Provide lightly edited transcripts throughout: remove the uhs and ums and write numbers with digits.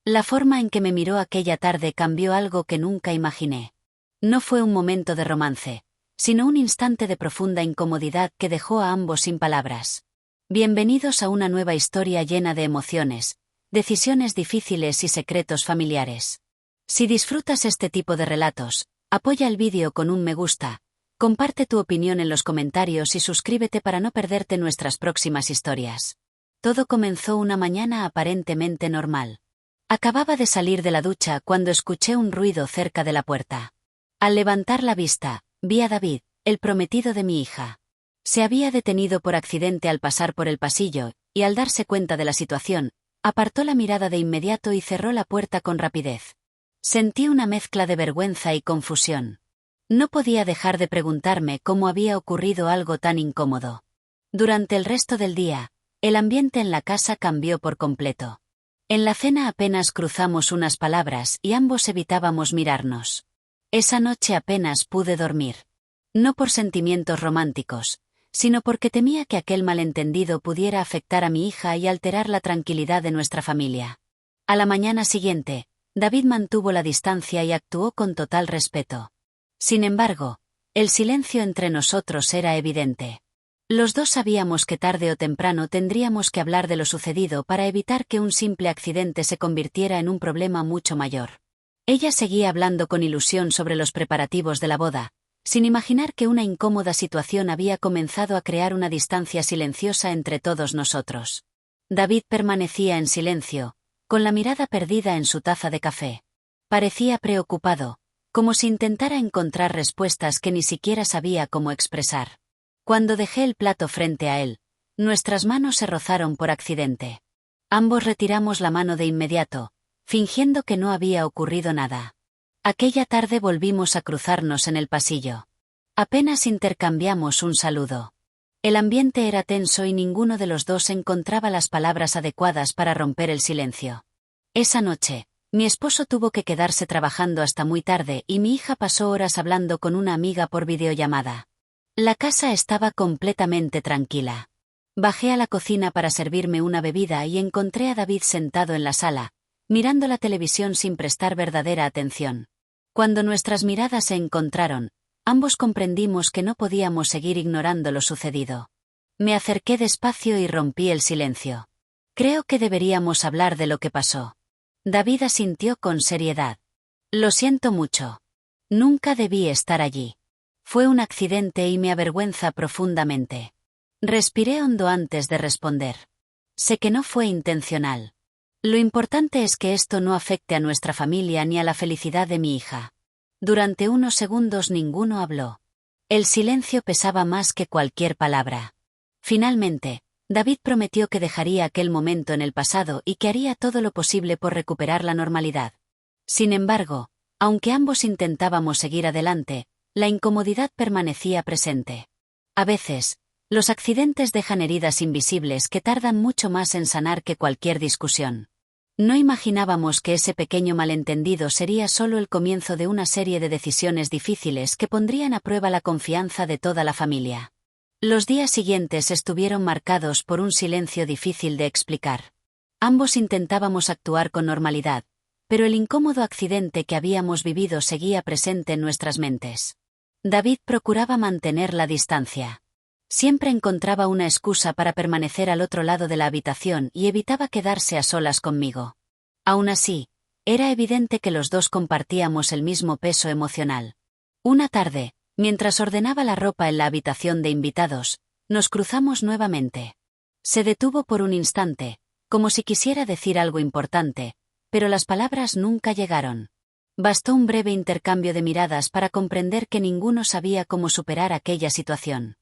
La forma en que me miró aquella tarde cambió algo que nunca imaginé. No fue un momento de romance, sino un instante de profunda incomodidad que dejó a ambos sin palabras. Bienvenidos a una nueva historia llena de emociones, decisiones difíciles y secretos familiares. Si disfrutas este tipo de relatos, apoya el vídeo con un me gusta, comparte tu opinión en los comentarios y suscríbete para no perderte nuestras próximas historias. Todo comenzó una mañana aparentemente normal. Acababa de salir de la ducha cuando escuché un ruido cerca de la puerta. Al levantar la vista, vi a David, el prometido de mi hija. Se había detenido por accidente al pasar por el pasillo, y al darse cuenta de la situación, apartó la mirada de inmediato y cerró la puerta con rapidez. Sentí una mezcla de vergüenza y confusión. No podía dejar de preguntarme cómo había ocurrido algo tan incómodo. Durante el resto del día, el ambiente en la casa cambió por completo. En la cena apenas cruzamos unas palabras y ambos evitábamos mirarnos. Esa noche apenas pude dormir. No por sentimientos románticos, sino porque temía que aquel malentendido pudiera afectar a mi hija y alterar la tranquilidad de nuestra familia. A la mañana siguiente, David mantuvo la distancia y actuó con total respeto. Sin embargo, el silencio entre nosotros era evidente. Los dos sabíamos que tarde o temprano tendríamos que hablar de lo sucedido para evitar que un simple accidente se convirtiera en un problema mucho mayor. Ella seguía hablando con ilusión sobre los preparativos de la boda, sin imaginar que una incómoda situación había comenzado a crear una distancia silenciosa entre todos nosotros. David permanecía en silencio, con la mirada perdida en su taza de café. Parecía preocupado, como si intentara encontrar respuestas que ni siquiera sabía cómo expresar. Cuando dejé el plato frente a él, nuestras manos se rozaron por accidente. Ambos retiramos la mano de inmediato, fingiendo que no había ocurrido nada. Aquella tarde volvimos a cruzarnos en el pasillo. Apenas intercambiamos un saludo. El ambiente era tenso y ninguno de los dos encontraba las palabras adecuadas para romper el silencio. Esa noche, mi esposo tuvo que quedarse trabajando hasta muy tarde y mi hija pasó horas hablando con una amiga por videollamada. La casa estaba completamente tranquila. Bajé a la cocina para servirme una bebida y encontré a David sentado en la sala, mirando la televisión sin prestar verdadera atención. Cuando nuestras miradas se encontraron, ambos comprendimos que no podíamos seguir ignorando lo sucedido. Me acerqué despacio y rompí el silencio. Creo que deberíamos hablar de lo que pasó. David asintió con seriedad. Lo siento mucho. Nunca debí estar allí. Fue un accidente y me avergüenza profundamente. Respiré hondo antes de responder. Sé que no fue intencional. Lo importante es que esto no afecte a nuestra familia ni a la felicidad de mi hija. Durante unos segundos ninguno habló. El silencio pesaba más que cualquier palabra. Finalmente, David prometió que dejaría aquel momento en el pasado y que haría todo lo posible por recuperar la normalidad. Sin embargo, aunque ambos intentábamos seguir adelante, la incomodidad permanecía presente. A veces, los accidentes dejan heridas invisibles que tardan mucho más en sanar que cualquier discusión. No imaginábamos que ese pequeño malentendido sería solo el comienzo de una serie de decisiones difíciles que pondrían a prueba la confianza de toda la familia. Los días siguientes estuvieron marcados por un silencio difícil de explicar. Ambos intentábamos actuar con normalidad, pero el incómodo accidente que habíamos vivido seguía presente en nuestras mentes. David procuraba mantener la distancia. Siempre encontraba una excusa para permanecer al otro lado de la habitación y evitaba quedarse a solas conmigo. Aún así, era evidente que los dos compartíamos el mismo peso emocional. Una tarde, mientras ordenaba la ropa en la habitación de invitados, nos cruzamos nuevamente. Se detuvo por un instante, como si quisiera decir algo importante, pero las palabras nunca llegaron. Bastó un breve intercambio de miradas para comprender que ninguno sabía cómo superar aquella situación.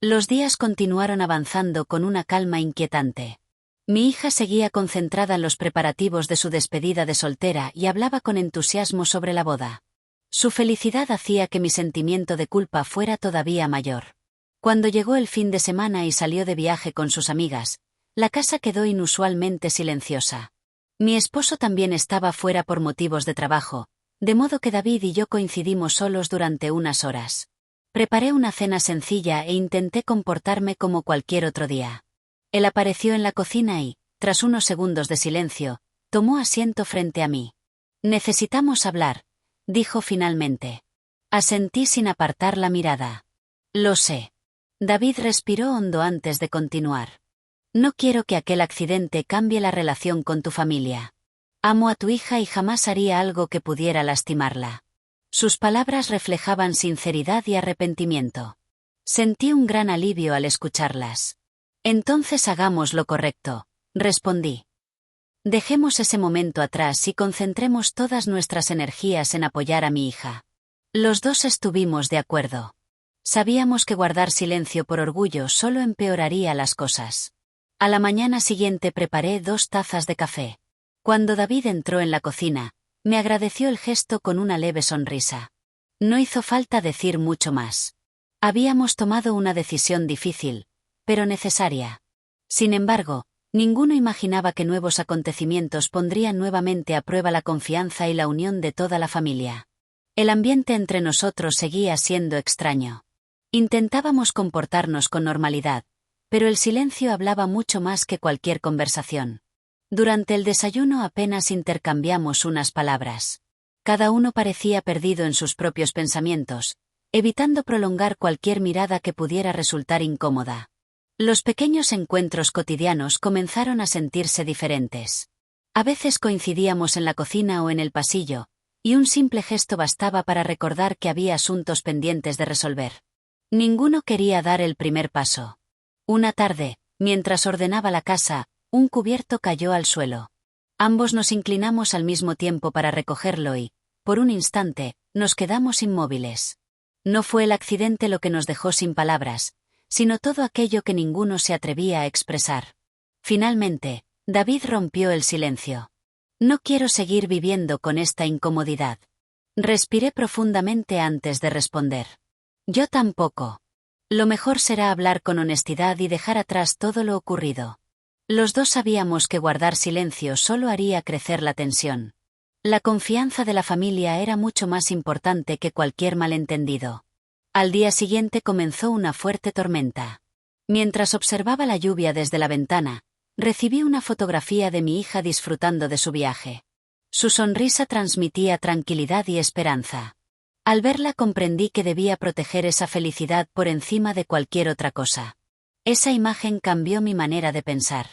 Los días continuaron avanzando con una calma inquietante. Mi hija seguía concentrada en los preparativos de su despedida de soltera y hablaba con entusiasmo sobre la boda. Su felicidad hacía que mi sentimiento de culpa fuera todavía mayor. Cuando llegó el fin de semana y salió de viaje con sus amigas, la casa quedó inusualmente silenciosa. Mi esposo también estaba fuera por motivos de trabajo, de modo que David y yo coincidimos solos durante unas horas. Preparé una cena sencilla e intenté comportarme como cualquier otro día. Él apareció en la cocina y, tras unos segundos de silencio, tomó asiento frente a mí. Necesitamos hablar, dijo finalmente. Asentí sin apartar la mirada. Lo sé. David respiró hondo antes de continuar. No quiero que aquel accidente cambie la relación con tu familia. Amo a tu hija y jamás haría algo que pudiera lastimarla. Sus palabras reflejaban sinceridad y arrepentimiento. Sentí un gran alivio al escucharlas. Entonces hagamos lo correcto, respondí. Dejemos ese momento atrás y concentremos todas nuestras energías en apoyar a mi hija. Los dos estuvimos de acuerdo. Sabíamos que guardar silencio por orgullo solo empeoraría las cosas. A la mañana siguiente preparé 2 tazas de café. Cuando David entró en la cocina, me agradeció el gesto con una leve sonrisa. No hizo falta decir mucho más. Habíamos tomado una decisión difícil, pero necesaria. Sin embargo, ninguno imaginaba que nuevos acontecimientos pondrían nuevamente a prueba la confianza y la unión de toda la familia. El ambiente entre nosotros seguía siendo extraño. Intentábamos comportarnos con normalidad, pero el silencio hablaba mucho más que cualquier conversación. Durante el desayuno apenas intercambiamos unas palabras. Cada uno parecía perdido en sus propios pensamientos, evitando prolongar cualquier mirada que pudiera resultar incómoda. Los pequeños encuentros cotidianos comenzaron a sentirse diferentes. A veces coincidíamos en la cocina o en el pasillo, y un simple gesto bastaba para recordar que había asuntos pendientes de resolver. Ninguno quería dar el primer paso. Una tarde, mientras ordenaba la casa, un cubierto cayó al suelo. Ambos nos inclinamos al mismo tiempo para recogerlo y, por un instante, nos quedamos inmóviles. No fue el accidente lo que nos dejó sin palabras, sino todo aquello que ninguno se atrevía a expresar. Finalmente, David rompió el silencio. No quiero seguir viviendo con esta incomodidad. Respiré profundamente antes de responder. Yo tampoco. Lo mejor será hablar con honestidad y dejar atrás todo lo ocurrido. Los dos sabíamos que guardar silencio solo haría crecer la tensión. La confianza de la familia era mucho más importante que cualquier malentendido. Al día siguiente comenzó una fuerte tormenta. Mientras observaba la lluvia desde la ventana, recibí una fotografía de mi hija disfrutando de su viaje. Su sonrisa transmitía tranquilidad y esperanza. Al verla comprendí que debía proteger esa felicidad por encima de cualquier otra cosa. Esa imagen cambió mi manera de pensar.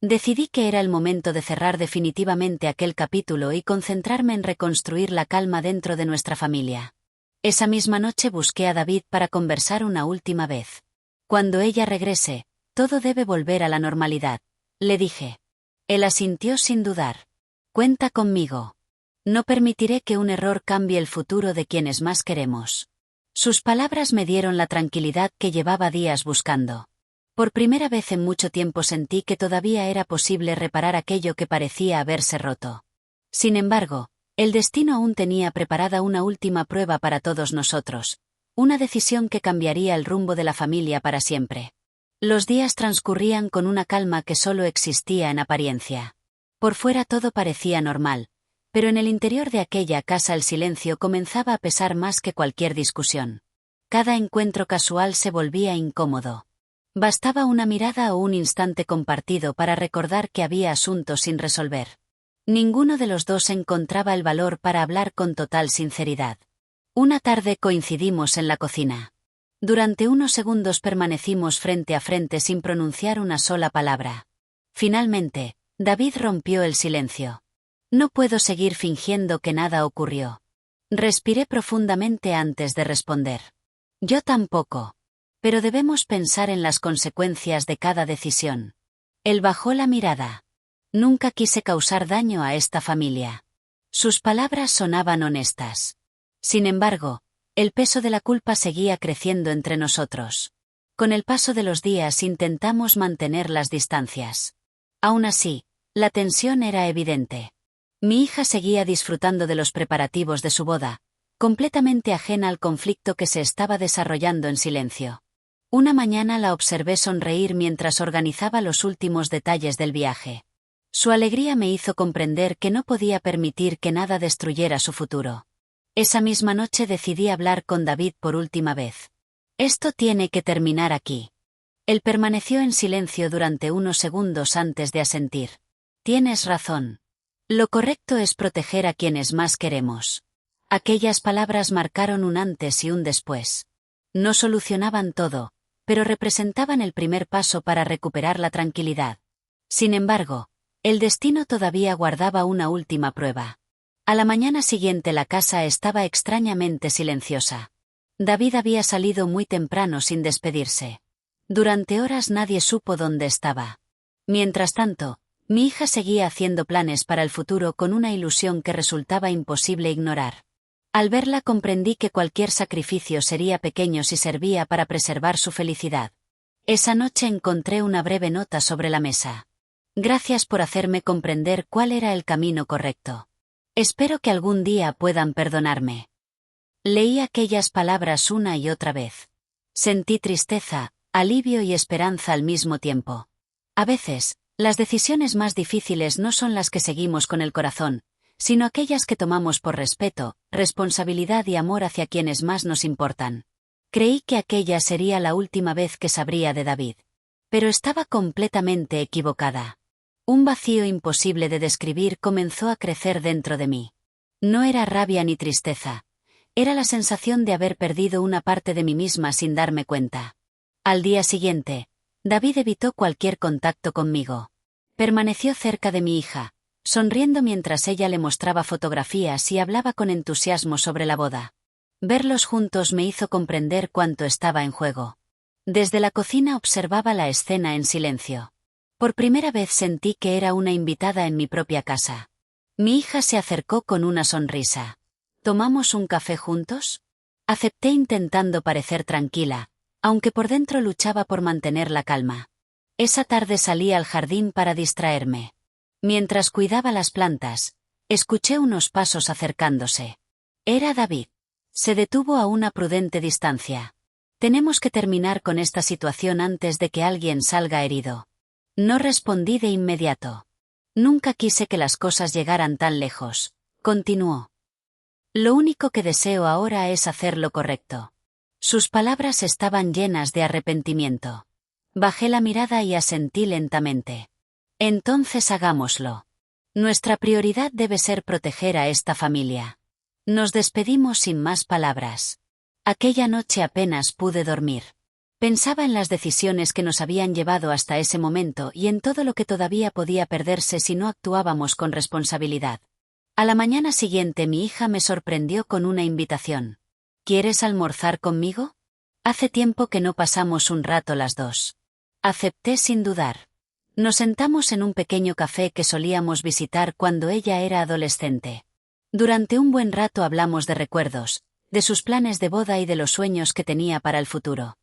Decidí que era el momento de cerrar definitivamente aquel capítulo y concentrarme en reconstruir la calma dentro de nuestra familia. Esa misma noche busqué a David para conversar una última vez. Cuando ella regrese, todo debe volver a la normalidad, le dije. Él asintió sin dudar. Cuenta conmigo. No permitiré que un error cambie el futuro de quienes más queremos. Sus palabras me dieron la tranquilidad que llevaba días buscando. Por primera vez en mucho tiempo sentí que todavía era posible reparar aquello que parecía haberse roto. Sin embargo, el destino aún tenía preparada una última prueba para todos nosotros, una decisión que cambiaría el rumbo de la familia para siempre. Los días transcurrían con una calma que solo existía en apariencia. Por fuera todo parecía normal, pero en el interior de aquella casa el silencio comenzaba a pesar más que cualquier discusión. Cada encuentro casual se volvía incómodo. Bastaba una mirada o un instante compartido para recordar que había asuntos sin resolver. Ninguno de los dos encontraba el valor para hablar con total sinceridad. Una tarde coincidimos en la cocina. Durante unos segundos permanecimos frente a frente sin pronunciar una sola palabra. Finalmente, David rompió el silencio. No puedo seguir fingiendo que nada ocurrió. Respiré profundamente antes de responder. Yo tampoco. Pero debemos pensar en las consecuencias de cada decisión. Él bajó la mirada. Nunca quise causar daño a esta familia. Sus palabras sonaban honestas. Sin embargo, el peso de la culpa seguía creciendo entre nosotros. Con el paso de los días intentamos mantener las distancias. Aún así, la tensión era evidente. Mi hija seguía disfrutando de los preparativos de su boda, completamente ajena al conflicto que se estaba desarrollando en silencio. Una mañana la observé sonreír mientras organizaba los últimos detalles del viaje. Su alegría me hizo comprender que no podía permitir que nada destruyera su futuro. Esa misma noche decidí hablar con David por última vez. Esto tiene que terminar aquí. Él permaneció en silencio durante unos segundos antes de asentir. Tienes razón. Lo correcto es proteger a quienes más queremos. Aquellas palabras marcaron un antes y un después. No solucionaban todo, pero representaban el primer paso para recuperar la tranquilidad. Sin embargo, el destino todavía guardaba una última prueba. A la mañana siguiente la casa estaba extrañamente silenciosa. David había salido muy temprano sin despedirse. Durante horas nadie supo dónde estaba. Mientras tanto, mi hija seguía haciendo planes para el futuro con una ilusión que resultaba imposible ignorar. Al verla comprendí que cualquier sacrificio sería pequeño si servía para preservar su felicidad. Esa noche encontré una breve nota sobre la mesa. Gracias por hacerme comprender cuál era el camino correcto. Espero que algún día puedan perdonarme. Leí aquellas palabras una y otra vez. Sentí tristeza, alivio y esperanza al mismo tiempo. A veces, las decisiones más difíciles no son las que seguimos con el corazón, sino aquellas que tomamos por respeto, responsabilidad y amor hacia quienes más nos importan. Creí que aquella sería la última vez que sabría de David. Pero estaba completamente equivocada. Un vacío imposible de describir comenzó a crecer dentro de mí. No era rabia ni tristeza. Era la sensación de haber perdido una parte de mí misma sin darme cuenta. Al día siguiente, David evitó cualquier contacto conmigo. Permaneció cerca de mi hija, sonriendo mientras ella le mostraba fotografías y hablaba con entusiasmo sobre la boda. Verlos juntos me hizo comprender cuánto estaba en juego. Desde la cocina observaba la escena en silencio. Por primera vez sentí que era una invitada en mi propia casa. Mi hija se acercó con una sonrisa. ¿Tomamos un café juntos? Acepté intentando parecer tranquila, aunque por dentro luchaba por mantener la calma. Esa tarde salí al jardín para distraerme. Mientras cuidaba las plantas, escuché unos pasos acercándose. Era David. Se detuvo a una prudente distancia. Tenemos que terminar con esta situación antes de que alguien salga herido. No respondí de inmediato. Nunca quise que las cosas llegaran tan lejos. Continuó. Lo único que deseo ahora es hacer lo correcto. Sus palabras estaban llenas de arrepentimiento. Bajé la mirada y asentí lentamente. Entonces hagámoslo. Nuestra prioridad debe ser proteger a esta familia. Nos despedimos sin más palabras. Aquella noche apenas pude dormir. Pensaba en las decisiones que nos habían llevado hasta ese momento y en todo lo que todavía podía perderse si no actuábamos con responsabilidad. A la mañana siguiente mi hija me sorprendió con una invitación. ¿Quieres almorzar conmigo? Hace tiempo que no pasamos un rato las dos. Acepté sin dudar. Nos sentamos en un pequeño café que solíamos visitar cuando ella era adolescente. Durante un buen rato hablamos de recuerdos, de sus planes de boda y de los sueños que tenía para el futuro.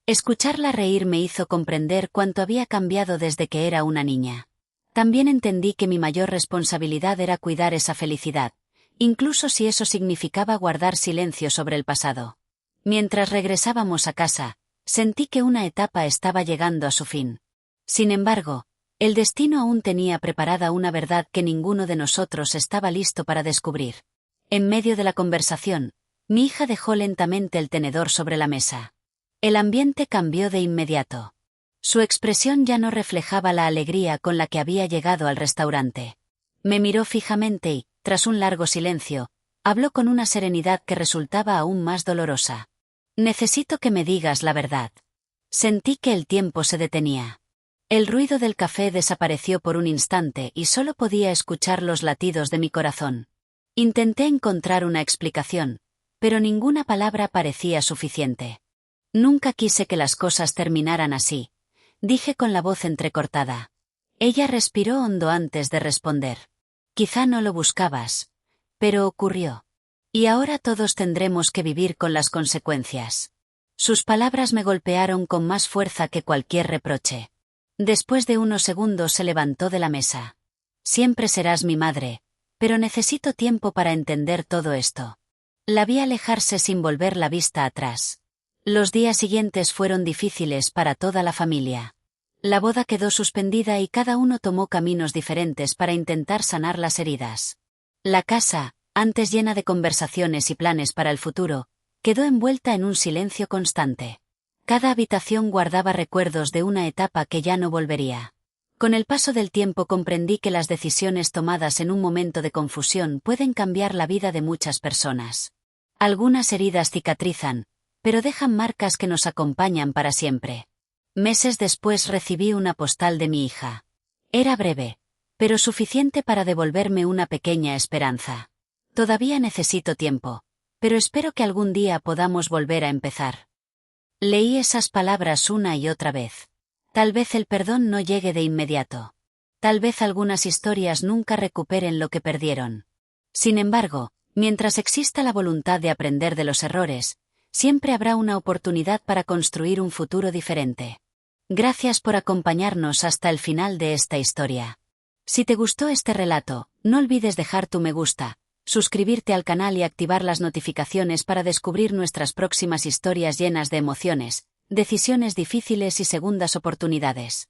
Escucharla reír me hizo comprender cuánto había cambiado desde que era una niña. También entendí que mi mayor responsabilidad era cuidar esa felicidad, incluso si eso significaba guardar silencio sobre el pasado. Mientras regresábamos a casa, sentí que una etapa estaba llegando a su fin. Sin embargo, el destino aún tenía preparada una verdad que ninguno de nosotros estaba listo para descubrir. En medio de la conversación, mi hija dejó lentamente el tenedor sobre la mesa. El ambiente cambió de inmediato. Su expresión ya no reflejaba la alegría con la que había llegado al restaurante. Me miró fijamente y, tras un largo silencio, habló con una serenidad que resultaba aún más dolorosa. Necesito que me digas la verdad. Sentí que el tiempo se detenía. El ruido del café desapareció por un instante y solo podía escuchar los latidos de mi corazón. Intenté encontrar una explicación, pero ninguna palabra parecía suficiente. Nunca quise que las cosas terminaran así, dije con la voz entrecortada. Ella respiró hondo antes de responder. Quizá no lo buscabas, pero ocurrió. Y ahora todos tendremos que vivir con las consecuencias. Sus palabras me golpearon con más fuerza que cualquier reproche. Después de unos segundos se levantó de la mesa. Siempre serás mi madre, pero necesito tiempo para entender todo esto. La vi alejarse sin volver la vista atrás. Los días siguientes fueron difíciles para toda la familia. La boda quedó suspendida y cada uno tomó caminos diferentes para intentar sanar las heridas. La casa, antes llena de conversaciones y planes para el futuro, quedó envuelta en un silencio constante. Cada habitación guardaba recuerdos de una etapa que ya no volvería. Con el paso del tiempo comprendí que las decisiones tomadas en un momento de confusión pueden cambiar la vida de muchas personas. Algunas heridas cicatrizan, pero dejan marcas que nos acompañan para siempre. Meses después recibí una postal de mi hija. Era breve, pero suficiente para devolverme una pequeña esperanza. Todavía necesito tiempo, pero espero que algún día podamos volver a empezar. Leí esas palabras una y otra vez. Tal vez el perdón no llegue de inmediato. Tal vez algunas historias nunca recuperen lo que perdieron. Sin embargo, mientras exista la voluntad de aprender de los errores, siempre habrá una oportunidad para construir un futuro diferente. Gracias por acompañarnos hasta el final de esta historia. Si te gustó este relato, no olvides dejar tu me gusta, suscribirte al canal y activar las notificaciones para descubrir nuestras próximas historias llenas de emociones, decisiones difíciles y segundas oportunidades.